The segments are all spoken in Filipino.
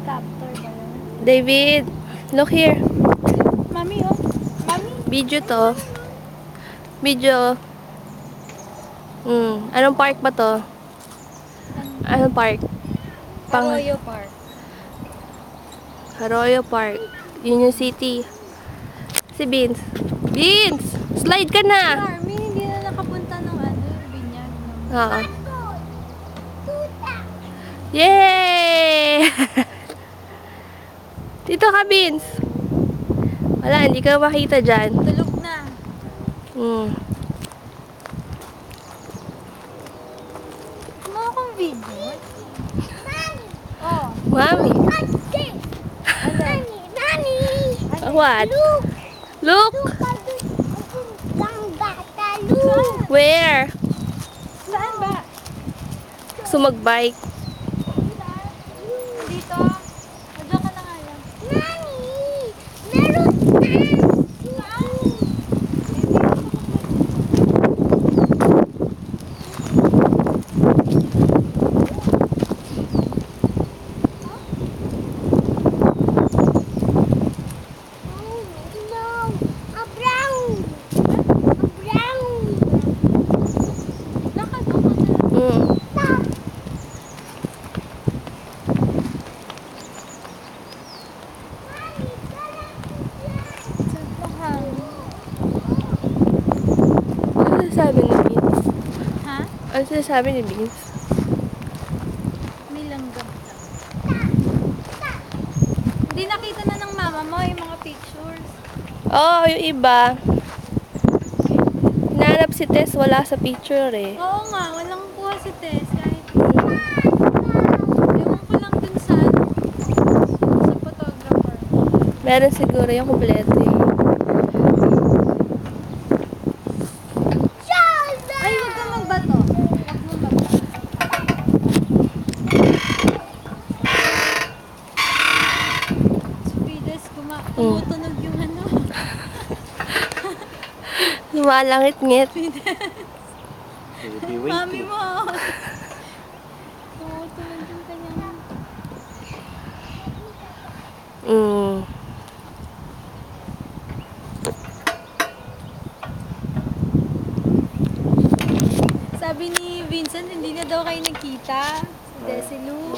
Helicopter ba yun? David, look here. Mami, oh. Mami. Video to. Video. Anong park ba to? Anong park? Arroyo Park. Arroyo Park. Union City. Si Beans. Beans! Slide ka na! Army, hindi na nakapunta ng binyag. Oo. Yay! Dito ka, Beans. Wala, hindi ka makita dyan. Tulog na. Ano akong video? Oh. Mami. What? Look! Where? Saan ba? Gusto mag-bike. Dito. Diyan ka na nga lang. Ano sabi ni Beans? Ha? Ano sinasabi ni Beans? May langgam lang. Hindi nakita na ng mama mo yung mga pictures. Oo, yung iba. Hinahanap si Tess, wala sa picture eh. Oo nga, walang kuha si Tess kahit ewan ko lang dun sa photographer. Meron siguro yung kompleto eh. Ay, wag kang magbato. Wag mong magbato. Si Fides, tumutunog yung ano. Lumalangit-ngit. Mami mo. Tumutunog yung kanyang. Sabi ni Vincent, hindi na daw kayo nagkita. Si Desilu.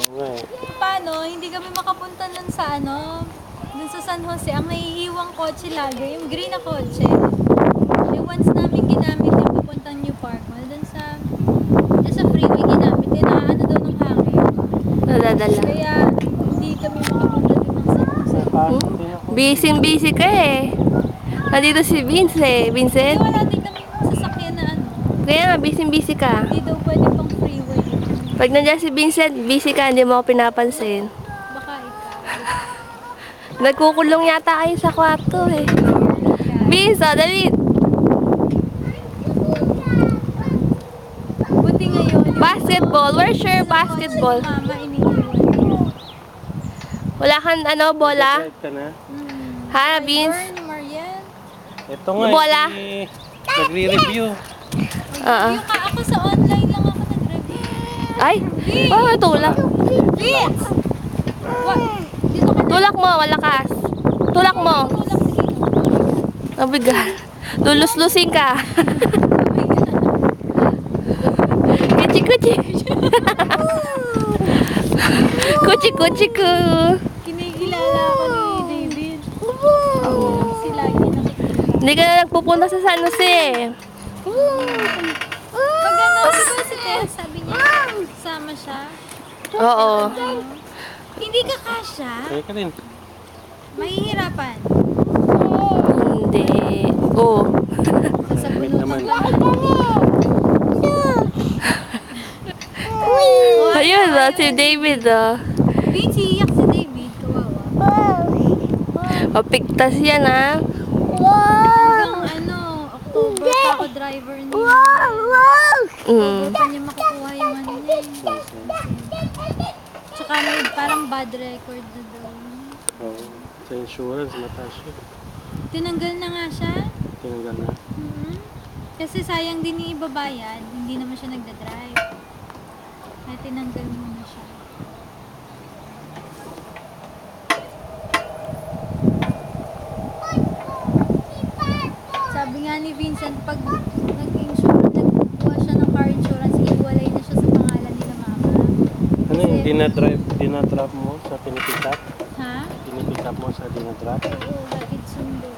Paano? Hindi kami makapunta nun sa dun sa San Jose. Ang naiiwang kotse lagi, yung green na kotse. Yung once namin ginamit yung papuntang New Park Mall, dun sa freeway ginamit, ano daw ng hangin. Nadadala. Kaya hindi kami makapunta dun ng San Jose. Busy ka eh. Nandito si Vince eh. Kasi Vincent. wala din kami sasakyan na Kaya nga, busy ka. hindi daw pwede pang freeway. Pag nandiyan si Vincent, busy ka, hindi mo ako pinapansin. Baka ikaw. Nagkukulong yata kayo sa kwarto eh. Vince, dali. Buti ngayon. Basketball. Where's your basketball? Mama, iniiwan. Wala kang bola? Ha, Vince? Ni Marian. Ito nga, Bola? nagre-review. Oo. Ako sa online lang ako nag-review. Ay, tulak. Vince! What? Dito ka Tulak mo, malakas. Tulak mo. tulak sige. Mabigat. Lulus-lusing ka. Kuchi-kuchi. Kuchi-kuchi-ku. Kinikilala ako ni David. Kasi lagi nakikita. Hindi ka na nagpupunta sa San Jose. Maganda si si Tess, sabi niya. Sama siya. Oo. Hindi ka kasya. Kaya ka rin. Mahihirapan. Hindi. Oo. Sasabunutan naman. ka. Ayun, si David. Vince, iiyak si David. Kawawa. Mapigtas yan, ha? Hanggang October pa ako driver niya. October pa niya makukuha yung niya. Tsaka may parang bad record na daw. Oo. Sa insurance, mataas yun. Tinanggal na nga siya. Tinanggal na. Kasi sayang din yung ibabayad. Hindi naman siya nagda-drive. Kaya tinanggal muna siya. ni Vincent, pag nagkuha siya ng car insurance, iwalay na siya sa pangalan nila mama. Ano yung dinadrop mo sa pinipitap? Ha? Pinipitap mo sa dinadrop? Oo, batid sundo.